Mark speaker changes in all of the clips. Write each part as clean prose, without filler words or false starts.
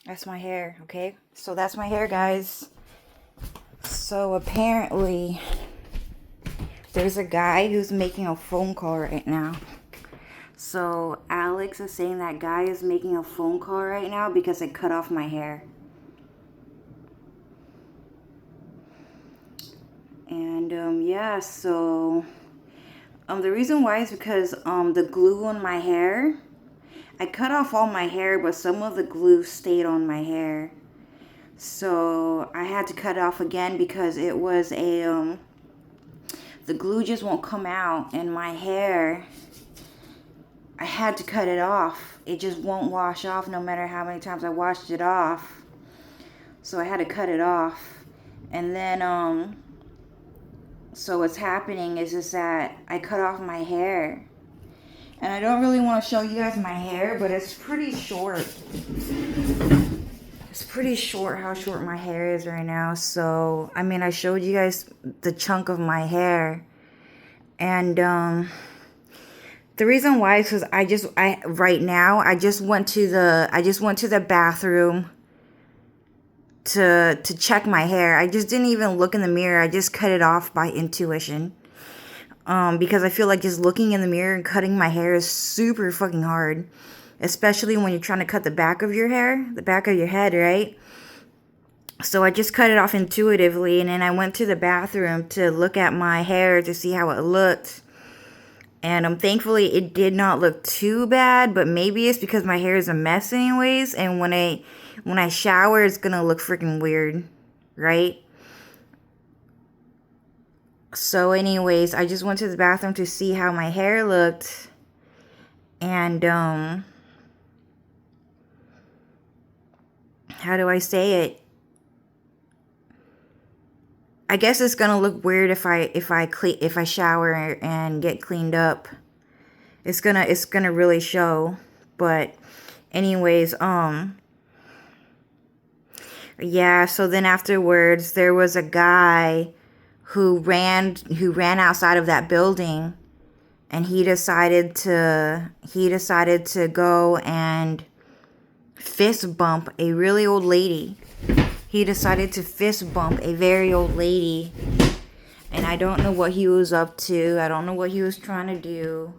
Speaker 1: That's my hair, okay? So that's my hair, guys. So apparently, there's a guy who's making a phone call right now. So Alex is saying that guy is making a phone call right now because I cut off my hair. And yeah, so the reason why is because the glue on my hair, I cut off all my hair, but some of the glue stayed on my hair. So I had to cut it off again because it was the glue just won't come out, and my hair, I had to cut it off. It just won't wash off no matter how many times I washed it off. So I had to cut it off. And then so what's happening is just that I cut off my hair. And I don't really want to show you guys my hair, but it's pretty short. It's pretty short how short my hair is right now. So, I mean, I showed you guys the chunk of my hair. And the reason why is because I just went to the bathroom to check my hair. I just didn't even look in the mirror. I just cut it off by intuition. Because I feel like just looking in the mirror and cutting my hair is super fucking hard. Especially when you're trying to cut the back of your hair, the back of your head, right? So I just cut it off intuitively, and then I went to the bathroom to look at my hair to see how it looked. And thankfully it did not look too bad, but maybe it's because my hair is a mess anyways, and when I shower it's gonna look freaking weird, right? So anyways, I just went to the bathroom to see how my hair looked. And how do I say it? I guess it's gonna look weird if I shower and get cleaned up. It's gonna really show. But anyways, yeah, so then afterwards there was a guy who ran outside of that building, and he decided to go and fist bump a really old lady. He decided to fist bump a very old lady. And I don't know what he was up to. I don't know what he was trying to do.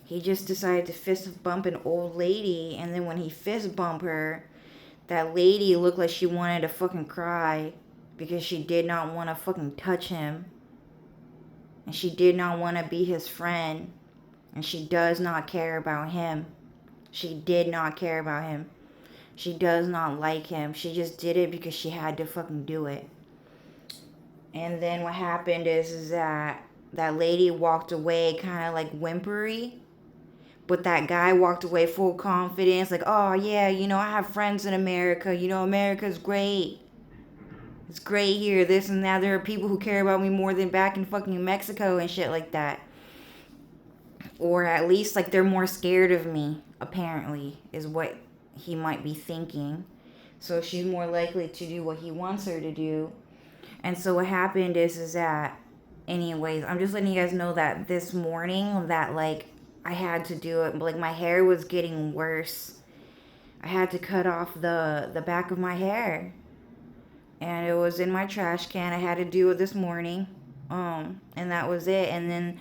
Speaker 1: He just decided to fist bump an old lady. And then when he fist bumped her, that lady looked like she wanted to fucking cry. Because she did not want to fucking touch him. And she did not want to be his friend. And she does not care about him. She did not care about him. She does not like him. She just did it because she had to fucking do it. And then what happened is that lady walked away kind of like whimpery. But that guy walked away full confidence. Like, oh yeah, I have friends in America. America's great. It's great here, this and that. There are people who care about me more than back in fucking Mexico and shit like that. Or at least, like, they're more scared of me, apparently, is what he might be thinking. So she's more likely to do what he wants her to do. And so what happened is that, anyways, I'm just letting you guys know that this morning that, like, I had to do it. Like, my hair was getting worse. I had to cut off the back of my hair. And it was in my trash can. I had to do it this morning. And that was it. And then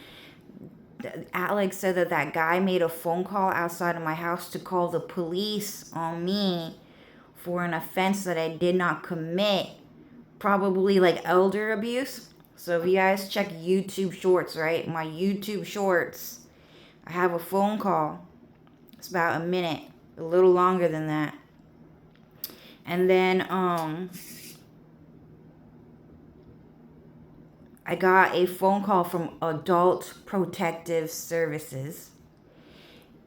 Speaker 1: Alex said that guy made a phone call outside of my house to call the police on me for an offense that I did not commit. Probably like elder abuse. So if you guys check YouTube shorts, right? My YouTube shorts, I have a phone call. It's about a minute. A little longer than that. And then, I got a phone call from Adult Protective Services.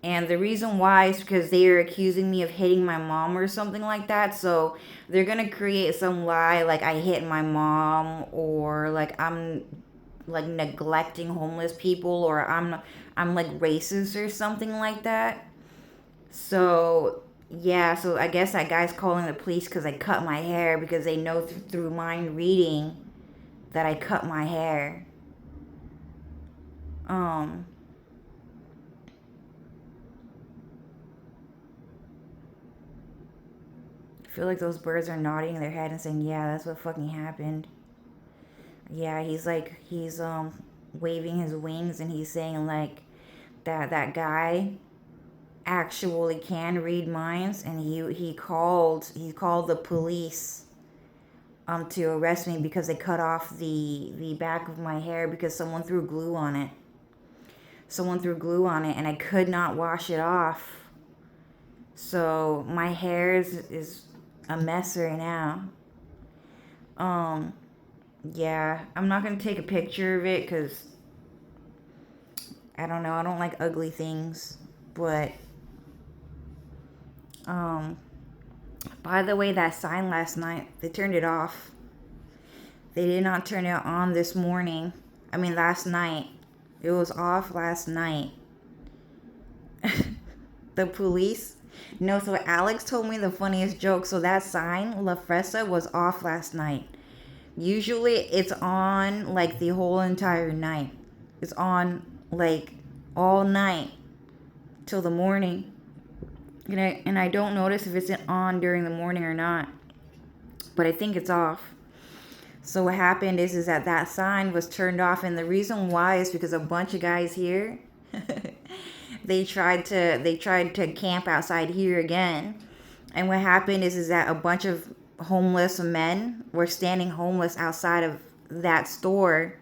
Speaker 1: And the reason why is because they are accusing me of hitting my mom or something like that. So they're going to create some lie like I hit my mom, or like I'm like neglecting homeless people, or I'm like racist or something like that. So yeah, so I guess that guy's calling the police because I cut my hair, because they know through mind reading that I cut my hair. I feel like those birds are nodding their head and saying, yeah, that's what fucking happened. Yeah, he's waving his wings and he's saying like that guy actually can read minds, and he called the police to arrest me because they cut off the back of my hair because someone threw glue on it. Someone threw glue on it and I could not wash it off. So my hair is a mess right now. Um yeah, I'm not going to take a picture of it cuz I don't know, I don't like ugly things, but um by the way, that sign last night, they turned it off. They did not turn it on this morning. I mean, last night. It was off last night. The police. No, so Alex told me the funniest joke. So that sign, La Fresa, was off last night. Usually it's on like the whole entire night. It's on like all night till the morning. And I don't notice if it's on during the morning or not. But I think it's off. So what happened is that sign was turned off, and the reason why is because a bunch of guys here they tried to camp outside here again. And what happened is that a bunch of homeless men were standing homeless outside of that store.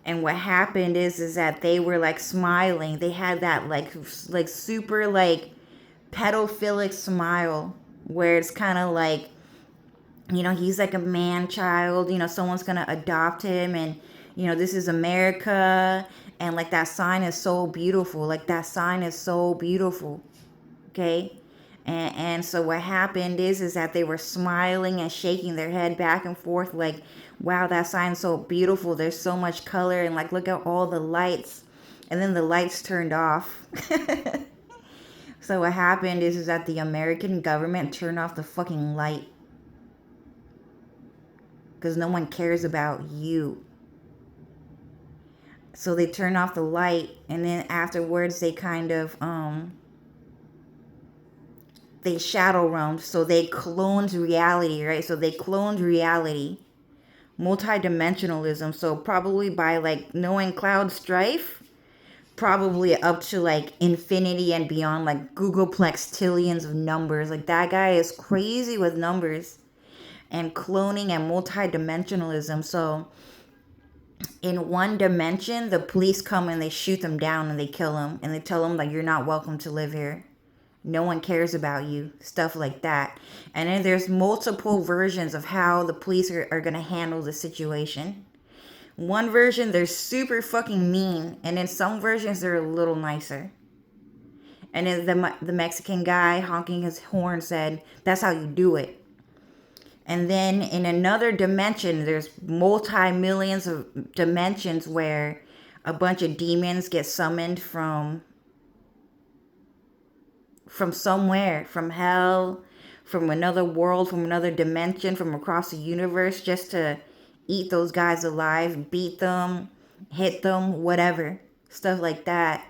Speaker 1: And what happened is that they were like smiling. They had that like super like pedophilic smile where it's kind of like, he's like a man child, someone's gonna adopt him, and this is America, and like that sign is so beautiful, okay. And so what happened is that they were smiling and shaking their head back and forth like, wow, that sign's so beautiful, there's so much color, and like look at all the lights. And then the lights turned off. So what happened is that the American government turned off the fucking light because no one cares about you. So they turned off the light, and then afterwards they kind of they shadow roamed. So they cloned reality, right? So they cloned reality, multidimensionalism. So probably by like knowing Cloud Strife, probably up to like infinity and beyond, like Googleplex tillions of numbers. Like that guy is crazy with numbers and cloning and multidimensionalism. So in one dimension, the police come and they shoot them down and they kill them, and they tell them like, you're not welcome to live here, no one cares about you, stuff like that. And then there's multiple versions of how the police are going to handle the situation. One version, they're super fucking mean, and in some versions they're a little nicer. And then the Mexican guy honking his horn said, that's how you do it. And then in another dimension, there's multi-millions of dimensions where a bunch of demons get summoned from somewhere, from hell, from another world, from another dimension, from across the universe, just to eat those guys alive, beat them, hit them, whatever, stuff like that.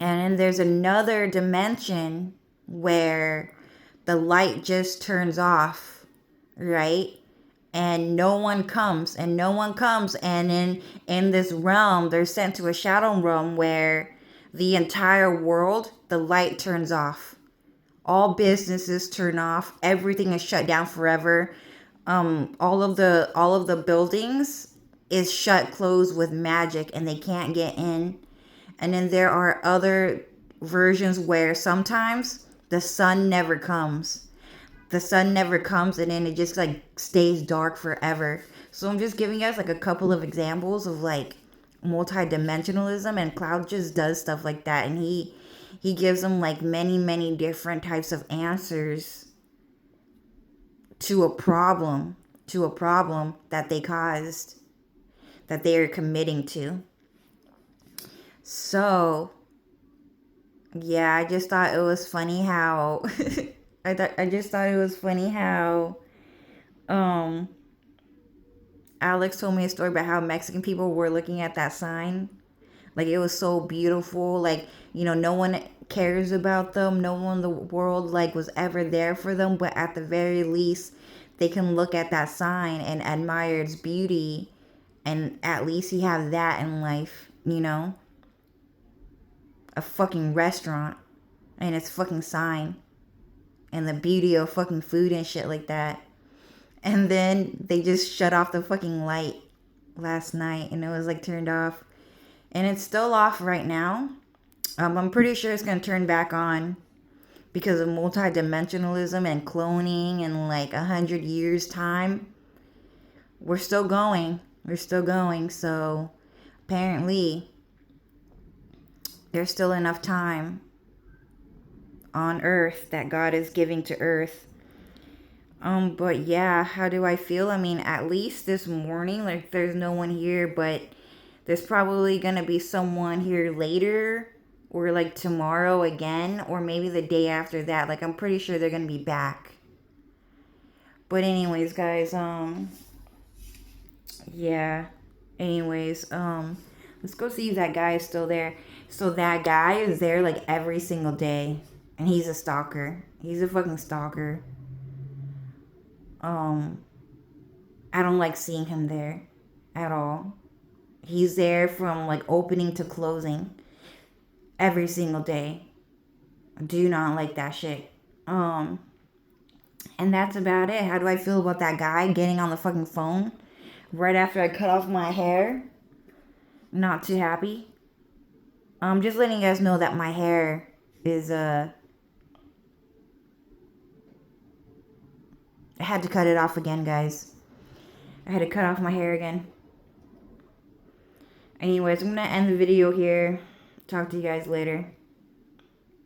Speaker 1: And then there's another dimension where the light just turns off, right? And no one comes. And in this realm, they're sent to a shadow realm where the entire world, the light turns off. All businesses turn off. Everything is shut down forever. All of the buildings is shut closed with magic, and they can't get in. And then there are other versions where sometimes the sun never comes. And then it just like stays dark forever. So I'm just giving us like a couple of examples of like multidimensionalism, and Cloud just does stuff like that, and he gives them like many different types of answers to a problem that they caused, that they are committing to. So yeah, I just thought it was funny how I just thought it was funny how Alex told me a story about how Mexican people were looking at that sign Like, it was so beautiful. Like, you know, no one cares about them. No one in the world, like, was ever there for them. But at the very least, they can look at that sign and admire its beauty. And at least you have that in life, you know? A fucking restaurant and its fucking sign. And the beauty of fucking food and shit like that. And then they just shut off the fucking light last night. And it was, like, turned off. And it's still off right now. I'm pretty sure it's going to turn back on because of multidimensionalism and cloning and like 100 years time. We're still going. We're still going. So apparently there's still enough time on Earth that God is giving to Earth. But yeah, how do I feel? I mean, at least this morning, like, there's no one here, but there's probably gonna be someone here later, or like tomorrow again, or maybe the day after that. Like, I'm pretty sure they're gonna be back. But anyways, guys, yeah. Anyways, let's go see if that guy is still there. So that guy is there like every single day, and he's a stalker. He's a fucking stalker. I don't like seeing him there at all. He's there from like opening to closing every single day. I do not like that shit. And that's about it. How do I feel about that guy getting on the fucking phone right after I cut off my hair? Not too happy. I'm just letting you guys know that my hair is I had to cut it off again, guys. I had to cut off my hair again. Anyways, I'm gonna end the video here. Talk to you guys later.